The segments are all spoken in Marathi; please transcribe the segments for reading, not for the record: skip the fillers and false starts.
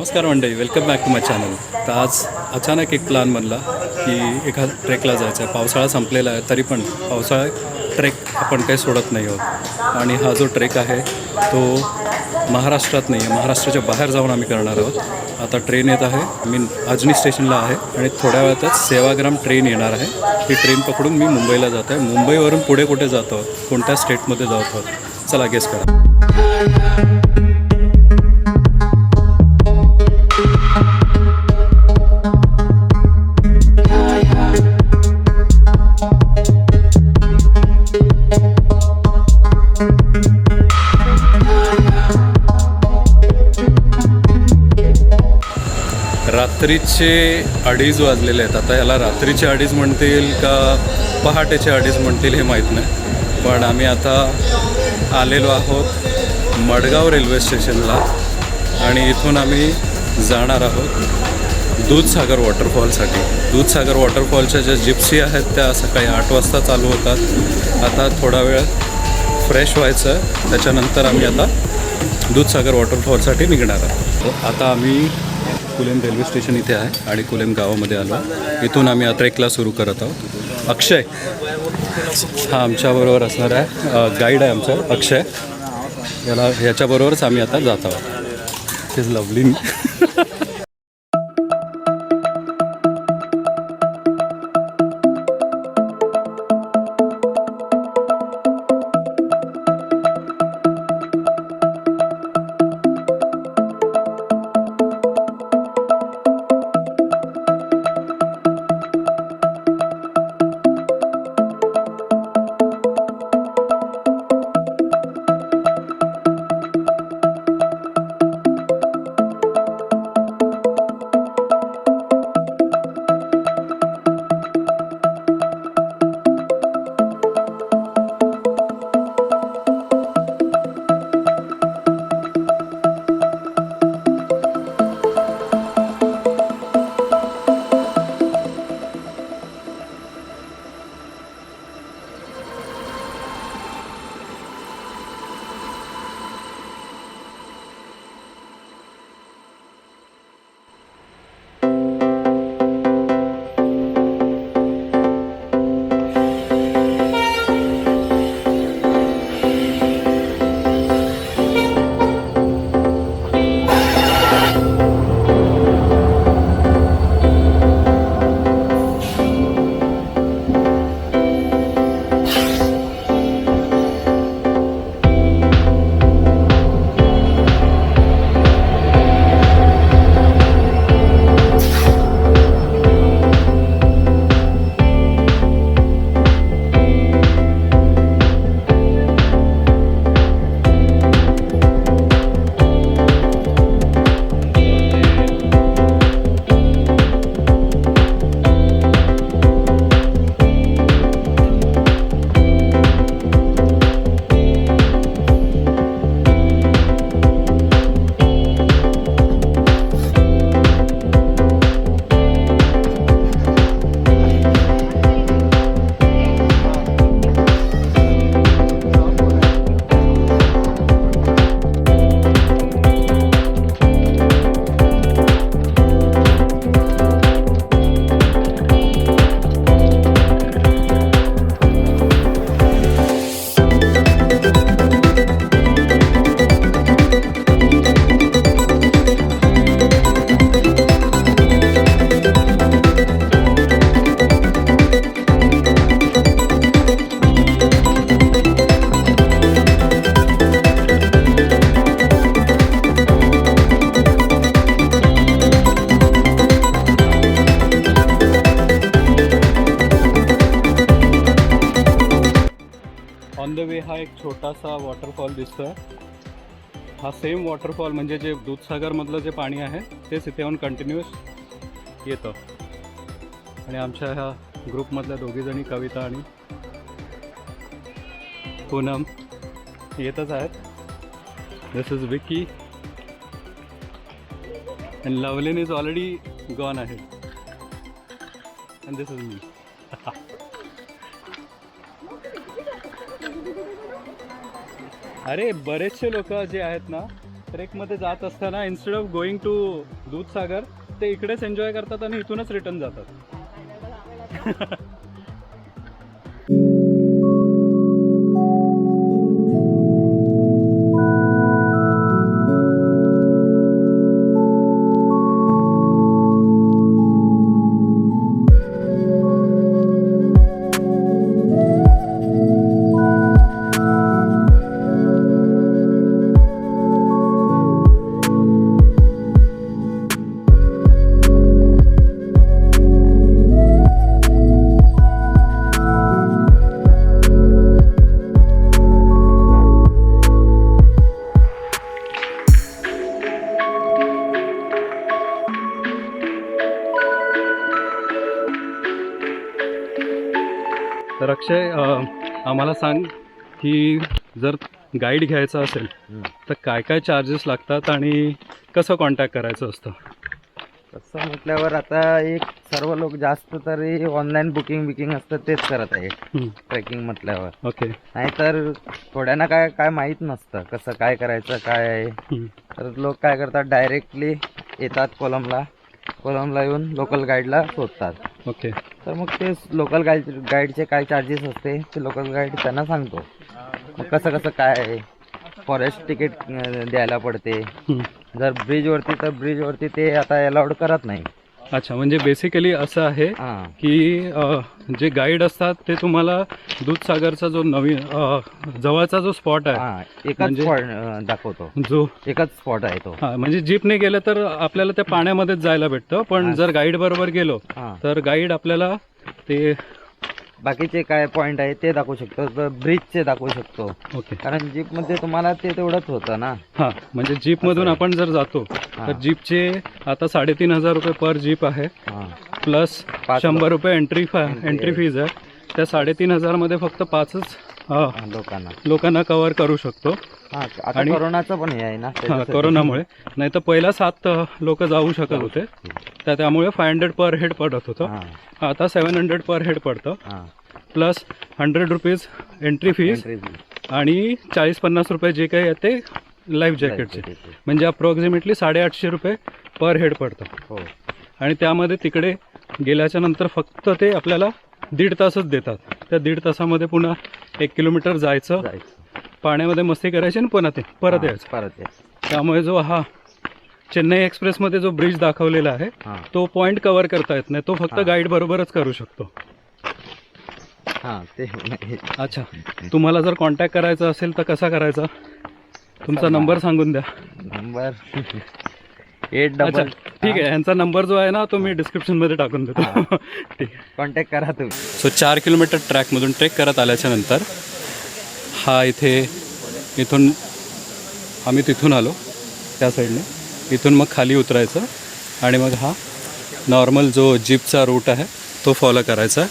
नमस्कार मंडळी, welcome back to my channel. तर आज अचानक एक प्लॅन बनला की एका ट्रेकला जायचं आहे. पावसाळा संपलेला आहे तरी पण पावसाळा ट्रेक आपण काही सोडत नाही आहोत. आणि हा जो ट्रेक आहे तो महाराष्ट्रात नाही आहे, महाराष्ट्राच्या बाहेर जाऊन आम्ही करणार आहोत. आता ट्रेन येत आहे, मी अजनी स्टेशनला आहे आणि थोड्या वेळातच सेवाग्राम ट्रेन येणार आहे. ही ट्रेन पकडून मी मुंबईला जात आहे. मुंबईवरून पुढे कुठे जातो, कोणत्या स्टेटमध्ये जात आहोत, चला गेस करा. रात्रीचे 2:30 वाजलेले आहेत. आता याला रात्रीचे 2:30 म्हणतील का पहाटेचे 2:30 म्हणतील हे माहीत नाही, पण आम्ही आता आलेलो आहोत मडगाव रेल्वे स्टेशनला आणि इथून आम्ही जाणार आहोत दूधसागर वॉटरफॉलसाठी. दूधसागर वॉटरफॉलच्या ज्या जिप्सी आहेत त्या सकाळी 8 वाजता चालू होतात. आता थोडा वेळ फ्रेश व्हायचं, त्याच्यानंतर आम्ही आता दूधसागर वॉटरफॉलसाठी निघणार आहोत. आता आम्ही कुलेम रेल्वे स्टेशन इथे आहे आणि कुलेम गावामध्ये आलो. इथून आम्ही ट्रेकला सुरू करत आहोत. अक्षय हा आमच्याबरोबर असणार आहे, गाईड आहे आमचा अक्षय. ह्याच्याबरोबरच आम्ही आता जात आहोत. Is lovely. On the way हा एक छोटासा वॉटरफॉल दिसतोय. हा सेम वॉटरफॉल म्हणजे जे दूधसागरमधलं जे पाणी आहे तेच इथे येऊन कंटिन्युअस येतं. आणि आमच्या ह्या ग्रुपमधल्या दोघीजणी कविता आणि पूनम येतच आहेत. This is Vicky and Lovleen is already gone आहे अँड दिस इज मी. अरे बरेचसे लोक जे आहेत ना ट्रेकमध्ये जात असताना instead of going to Dudhsagar ते इकडेच एन्जॉय करतात आणि इथूनच रिटर्न जातात. तर अक्षय, आम्हाला सांग की जर गाईड घ्यायचा असेल तर काय काय चार्जेस लागतात आणि कसं कॉन्टॅक्ट करायचं असतं? तसं म्हटल्यावर आता एक सर्व लोक जास्त तरी ऑनलाईन बुकिंग असतं तेच करत आहे ट्रेकिंग म्हटल्यावर. ओके. नाहीतर थोड्यांना काय काय माहीत नसतं कसं काय करायचं काय आहे, तर लोक काय करतात डायरेक्टली येतात कोलमला येऊन लोकल गाईडला शोधतात. ओके. तर मग ते लोकल गाईडचे काय चार्जेस असते ते लोकल गाईड त्यांना सांगतो. मग कसं काय आहे, फॉरेस्ट तिकीट द्यायला पडते. जर ब्रिजवरती तर ब्रिजवरती ते आता अलाउड करत नाही. अच्छा, म्हणजे बेसिकली असं आहे की जे गाईड असतात ते तुम्हाला दूधसागरचा जो नवीन जवळचा जो स्पॉट आहे एकच स्पॉट दाखवतो, जो एकच स्पॉट आहे तो. म्हणजे जीपने गेलं तर आपल्याला त्या पाण्यामध्येच जायला भेटतं, पण जर गाईड बरोबर गेलो तर गाईड आपल्याला ते बाकीचे काय पॉइंट आहे ते दाखवू शकतो, ब्रिजचे दाखवू शकतो. ओके. कारण जीपमध्ये तुम्हाला ते तेवढंच होतं ना. हां, म्हणजे जीपमधून आपण जर जातो तर जीपचे आता 3,500 रुपये पर जीप आहे, प्लस 100 रुपये एंट्री फीज आहे. त्या 3,500 मध्ये फक्त 5च लोकांना कव्हर करू शकतो. आणि कोरोनाचं पण हे आहे ना, कोरोनामुळे. नाही तर पहिला 7 लोक जाऊ शकत होते, त्यामुळे 500 पर हेड पडत होतं. आता 700 पर हेड पडतं, प्लस 100 रुपीज एंट्री फीज आणि 40-50 रुपये जे काही आहे ते लाईफ जॅकेटचे, म्हणजे अप्रॉक्सिमेटली 850 रुपये पर हेड पडतं. आणि त्यामध्ये तिकडे गेल्याच्या नंतर फक्त ते आपल्याला 1.5 तासच देतात. त्या 1.5 तासामध्ये पुन्हा 1 किलोमीटर जायचं, पाण्यामध्ये मस्ती करायची आणि परत यायचं. त्यामुळे जो चेन्नई एक्सप्रेसमध्ये जो ब्रिज दाखवलेला आहे तो पॉइंट कव्हर करता येत नाही, तो फक्त गाईड बरोबरच करू शकतो. अच्छा, तुम्हाला जर कॉन्टॅक्ट करायचा असेल तर कसा करायचा? तुमचा नंबर सांगून द्या. नंबर ठीक आहे, यांचा नंबर जो आहे ना तो मी डिस्क्रिप्शनमध्ये टाकून देतो. ठीक आहे, कॉन्टॅक्ट करा तुम्ही. सो 4 किलोमीटर ट्रॅकमधून ट्रेक करत आल्याच्या नंतर इथून आम्ही तिथून आलो त्या साईडने, इथून मग खाली उतरायचं आणि मग नॉर्मल जो जीपचा रूट आहे तो फॉलो करायचा.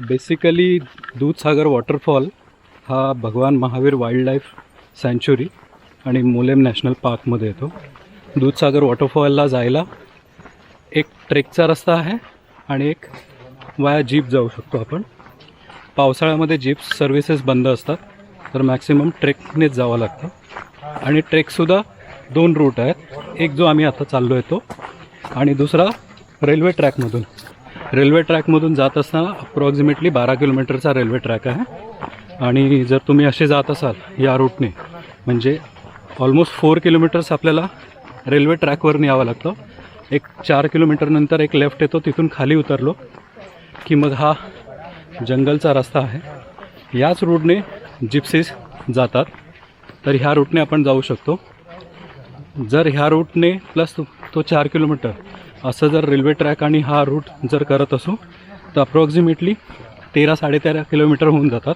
बेसिकली दूधसागर वॉटरफॉल हा भगवान महावीर वाईल्ड लाईफ सँच्युरी आणि मोलेम नॅशनल पार्कमध्ये येतो. दूधसागर वॉटरफॉलला जायला एक ट्रेकचा रस्ता आहे आणि एक वाया जीप जाऊ शकतो आपण. पावसाळ्यामध्ये जीप सर्व्हिसेस बंद असतात, तर मॅक्सिमम ट्रेकनेच जावं लागतं. आणि ट्रेकसुद्धा 2 रूट आहेत, एक जो आम्ही आता चाललो आहे तो, आणि दुसरा रेल्वे ट्रॅकमधून. रेल्वे ट्रॅकमधून जात असताना अप्रॉक्सिमेटली 12 किलोमीटरचा रेल्वे ट्रॅक आहे. आणि जर तुम्ही असे जात असाल या रूटने, म्हणजे ऑलमोस्ट 4 किलोमीटर्स आपल्याला रेल्वे ट्रॅकवरून यावं लागतं. एक 4 किलोमीटर नंतर एक लेफ्ट येतो, तिथून खाली उतरलो की मग हा जंगलचा रस्ता आहे. याच रूटने जिप्सीज जातात, तर ह्या रूटने आपण जाऊ शकतो. जर ह्या रूटने प्लस तो 4 किलोमीटर असं जर रेल्वे ट्रॅक आणि हा रूट जर करत असू तर अप्रॉक्सिमेटली 13-13.5 किलोमीटर होऊन जातात.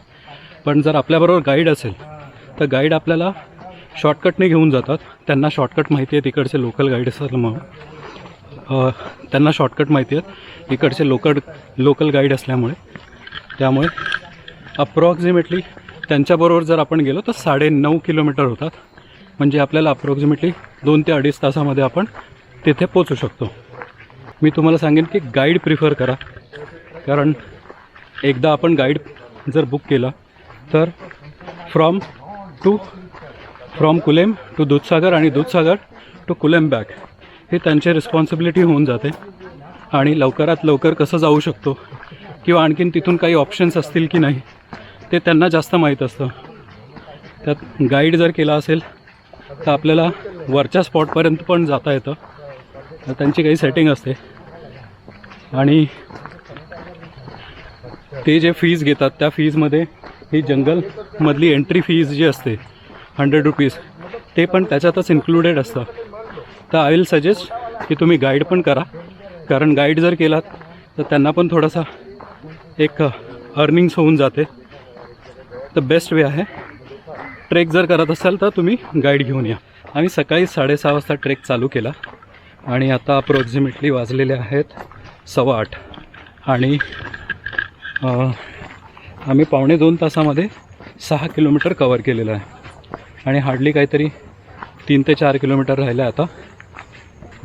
पण जर आपल्याबरोबर गाईड असेल तर गाईड आपल्याला शॉर्टकटने घेऊन जातात. त्यांना शॉर्टकट माहिती आहे, तिकडचे लोकल गाईड असल्यामुळं त्यांना शॉर्टकट माहिती आहेत, इकडचे लोकल गाईड असल्यामुळे. त्यामुळे अप्रॉक्सिमेटली त्यांच्याबरोबर जर आपण गेलो तर 9.5 किलोमीटर होतात. म्हणजे आपल्याला अप्रॉक्सिमेटली 2 ते 2.5 तासामध्ये आपण तिथे पोचू शकतो. मी तुम्हाला सांगेन की गाईड प्रिफर करा, कारण एकदा आपण गाईड जर बुक केला तर फ्रॉम कुलेम टू दूधसागर आणि दूधसागर टू कुलेम बॅक हे त्यांची रिस्पॉन्सिबिलिटी होऊन जाते. आणि लवकरात लवकर कसं जाऊ शकतो किंवा आणखीन तिथून काही ऑप्शन्स असतील की नाही ते त्यांना जास्त माहीत असतं. त्यात गाईड जर केला असेल तर आपल्याला वरच्या स्पॉटपर्यंत पण जाता येतं. तर त्यांची काही सेटिंग असते आणि ते जे फीज घेतात त्या फीजमध्ये ही जंगलमधली एंट्री फीज जी असते 100 रुपीज, ते पण त्याच्यातच इन्क्लुडेड असतं. तर आय विल सजेस्ट की तुम्ही गाईड पण करा, कारण गाईड जर केलात तर त्यांना पण थोडासा एक अर्निंग्स होऊन जाते. तर बेस्ट वे आहे. ट्रेक जर करत असाल तर तुम्ही गाईड घेऊन या. आम्ही सकाळी 6:30 वाजता ट्रेक चालू केला आणि आता अप्रॉक्सिमेटली वाजलेले आहेत 8:15 आणि आम्ही 2.25 तासामध्ये 6 किलोमीटर कवर केलेलं आहे. आणि हार्डली काहीतरी 3 ते 4 किलोमीटर राहिलं आहे आता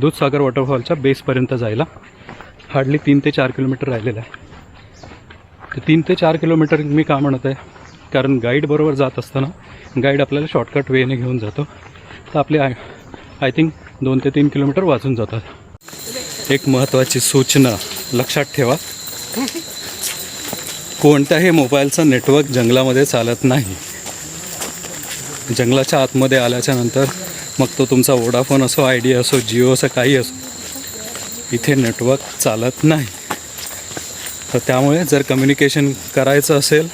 दूधसागर वॉटरफॉलच्या बेसपर्यंत जायला. हार्डली 3 ते 4 किलोमीटर राहिलेलं आहे. तर 3 ते 4 किलोमीटर मी का म्हणत आहे, कारण गाईडबरोबर जात असताना गाईड आपल्याला शॉर्टकट वेने घेऊन जातो. तर आपले आय थिंक 2 ते 3 किलोमीटर वाचून जातात. एक महत्त्वाची सूचना लक्षात ठेवा, कोणत्याही मोबाईलचं नेटवर्क जंगलामध्ये चालत नाही. जंगलाच्या आतमध्ये आल्याच्या नंतर मग तो तुमचा वोडाफोन असो, आयडिया असो, जिओ असो, काही असो, इथे नेटवर्क चालत नाही. तर त्यामुळे जर कम्युनिकेशन करायचं असेल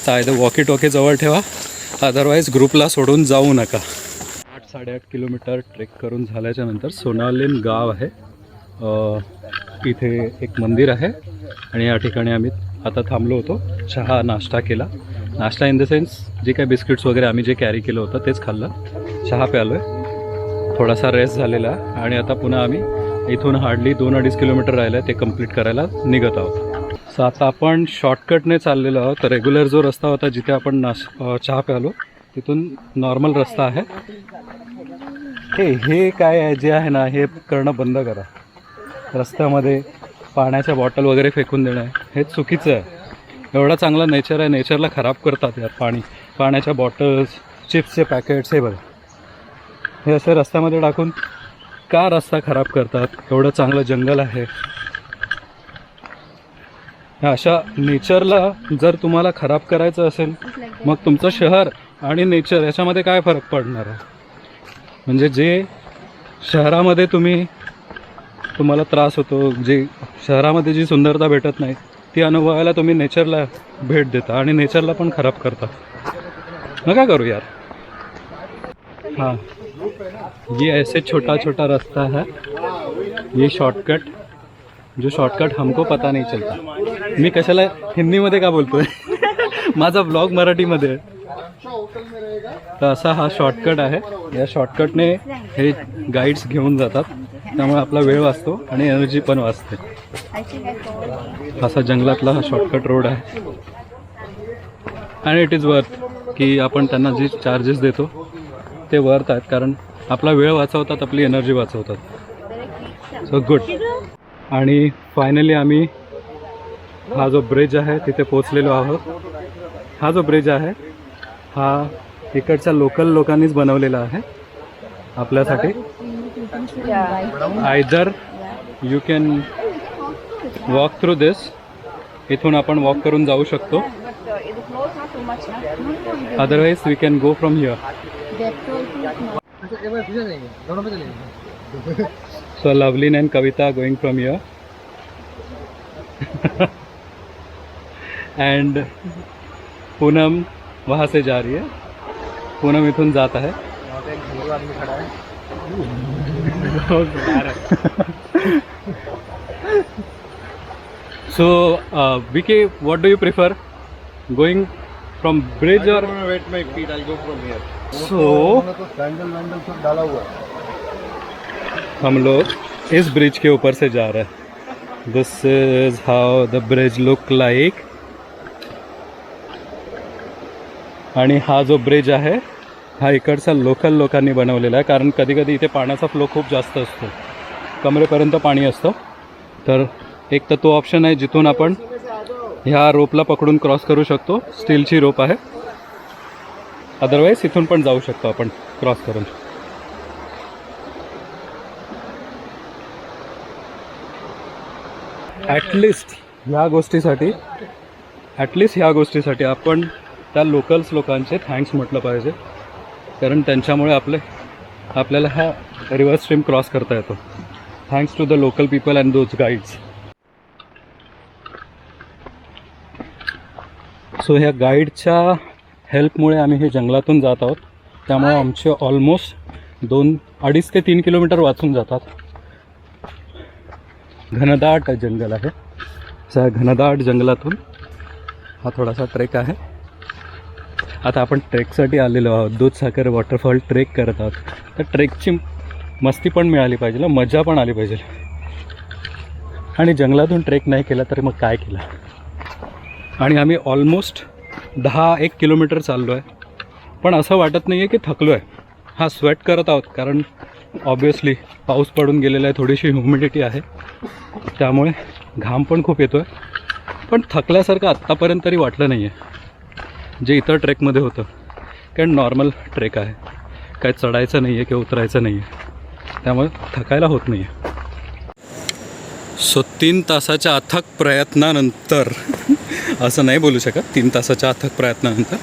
तर आयदर वॉकी टॉकी जवळ ठेवा, अदरवाईज ग्रुपला सोडून जाऊ नका. 8-8.5 किलोमीटर ट्रेक करून झाल्याच्या नंतर सोनालीन गाव आहे. इथे एक मंदिर आहे आणि या ठिकाणी आम्ही आता थांबलो होतो. चहा नाश्ता केला. नाश्ता इन द सेन्स जे काही बिस्किट्स वगैरे आम्ही जे कॅरी केलं होतं तेच खाल्लं. चहा प्यालो आहे, थोडासा रेस्ट झालेला आहे आणि आता पुन्हा आम्ही इथून हार्डली 2-2.5 किलोमीटर राहिलं आहे ते कंप्लीट करायला निघत आहोत. सो आता आपण शॉर्टकटने चाललेलो आहोत. तर रेग्युलर जो रस्ता होता जिथे आपण चहा प्यालो तिथून नॉर्मल रस्ता आहे. हे काय आहे जे आहे ना, हे करणं बंद करा. रस्त्यामध्ये पाण्याच्या बॉटल वगैरे फेकून देणं हे चुकीचं आहे. एवढा चांगला नेचर आहे, नेचरला खराब करतात यार. पाण्याच्या बॉटल्स, चिप्सचे पॅकेट्स, हे बघा, हे असे रस्त्यामध्ये टाकून का रस्ता खराब करतात. एवढं चांगलं जंगल आहे. अशा नेचरला जर तुम्हाला खराब करायचं असेल मग तुमचं शहर आणि नेचर याच्यामध्ये काय फरक पडणार आहे. म्हणजे जे शहरामध्ये तुम्हाला त्रास होतो, जे शहरामध्ये जी सुंदरता भेटत नाही ती अनुभवायला तुम्ही नेचरला भेट देता आणि नेचरला पण खराब करता. नका करू यार. हाँ, ये ऐसे छोटा छोटा रास्ता है, ये शॉर्टकट, जो शॉर्टकट हमको पता नहीं चलता. मी कशाला हिंदीमध्ये का बोलतोय माझा ब्लॉग मराठीमध्ये आहे. तर असा हा शॉर्टकट आहे. या शॉर्टकटने हे गाईड्स घेऊन जातात, त्यामुळे आपला वेळ वाचतो आणि एनर्जी पण वाचते. असा जंगलातला हा शॉर्टकट रोड आहे आणि इट इज वर्थ की आपण त्यांना जे चार्जेस देतो ते वर्थ आहेत, कारण आपला वेळ वाचवतात, आपली एनर्जी वाचवतात. So good. आणि फायनली आम्ही हा जो ब्रिज आहे तिथे पोचलेलो आहोत. हा जो ब्रिज आहे हा इकडच्या लोकल लोकांनीच बनवलेला आहे आपल्यासाठी. Either you can walk through this, इथून आपण वॉक करून जाऊ शकतो, otherwise we can go from here. So Lovleen and Kavita going from here and Poonam वहाँ से जा रही है. पूनम इथून जात आहे. So, Vicky, what do you prefer? Going from bridge or? Wet my feet. I'll go from here. So, sandal वैंडल सब डाला हुआ है. हम लोग इस ब्रिज के ऊपर से जा रहे हैं. This is how the bridge look like. आणि हा जो ब्रिज आहे हा इकडचा लोकल लोकांनी बनवलेला आहे, कारण कधी कधी इथे पाण्याचा फ्लो खूप जास्त असतो, कमरेपर्यंत पाणी असतं. तर एक तर तो ऑप्शन आहे जिथून आपण ह्या रोपला पकडून क्रॉस करू शकतो. स्टीलची रोप आहे. अदरवाईज इथून पण जाऊ शकतो आपण क्रॉस करून. ॲटलिस्ट ह्या गोष्टीसाठी आपण त्या लोकल्स लोकांचे थँक्स म्हटलं पाहिजे, कारण त्यांच्यामुळे आपल्याला हा रिव्हर स्ट्रीम क्रॉस करता येतो. Thanks to the local people and those guides. So ह्या गाईडच्या हेल्पमुळे आम्ही हे जंगलातून जात आहोत, त्यामुळे आमचे ऑलमोस्ट 2.5 ते 3 किलोमीटर वाचून जातात. घनदाट जंगल आहे. त्या घनदाट जंगलातून हा थोडासा ट्रेक आहे. आता आपण ट्रेकसाठी आलेलो आहोत. दूधसागर वॉटरफॉल ट्रेक करत आहोत. तर ट्रेकची मस्ती पण मिळाली पाहिजे, मजा पण आली पाहिजे. आणि जंगलातून ट्रेक नाही केला तर मग काय केलं. आणि आम्ही ऑलमोस्ट 10-1 किलोमीटर चाललो आहे, पण असं वाटत नाही आहे की थकलो आहे. हा स्वेट करत आहोत, कारण ऑब्वियसली पाऊस पडून गेलेला आहे, थोडीशी ह्युमिडिटी आहे, त्यामुळे घाम पण खूप येतो आहे. पण थकल्यासारखं आत्तापर्यंत तरी वाटलं नाही आहे, जे इतर ट्रेकमध्ये होतं. कारण नॉर्मल ट्रेक आहे, काय चढायचं नाही आहे किंवा उतरायचं नाही आहे, त्यामुळे थकायला होत नाही आहे. सो 3 तासाच्या अथक प्रयत्नानंतर असं नाही बोलू शकत, 3 तासाच्या अथक प्रयत्नानंतर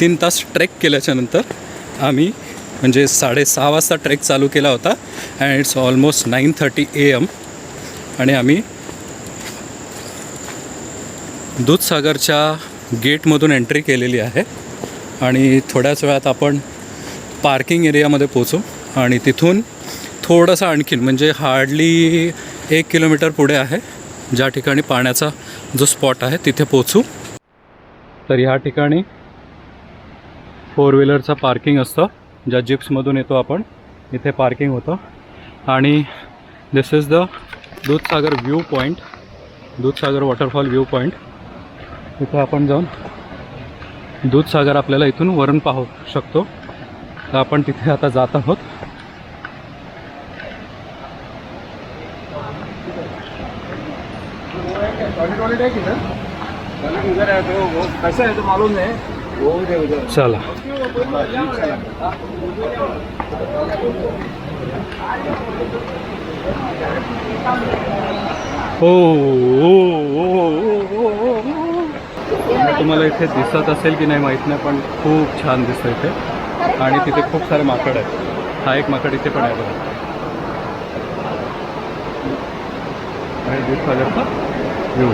3 तास ट्रेक केल्याच्यानंतर आम्ही म्हणजे 6:30 वाजता ट्रेक चालू केला होता अँड इट्स ऑलमोस्ट 9:30 AM. आणि आम्ही दूधसागरच्या गेटमधून एंट्री केलेली आहे आणि थोड्याच वेळात आपण पार्किंग एरियामध्ये पोचू आणि तिथून थोडंसं आणखीन म्हणजे हार्डली 1 किलोमीटर पुढे आहे ज्या ठिकाणी पाण्याचा जो स्पॉट आहे तिथे पोचू. तर ह्या ठिकाणी 4 व्हीलरचं पार्किंग असतं, ज्या जिप्समधून येतो आपण इथे पार्किंग होतं. आणि this is the Dudhsagar view point, Dudhsagar waterfall view point. इथे आपण जाऊन दूधसागर आपल्याला इथून वरून पाहू शकतो. तर आपण तिथे आता जात आहोत. चला हो तुम्हाला इथे दिसत असेल की नाही माहीत नाही, पण खूप छान दिसतं इथे. आणि तिथे खूप सारे माकड आहेत. हा एक माकड इथे पण आहे बघा. आणि दूधसागरचा व्ह्यू.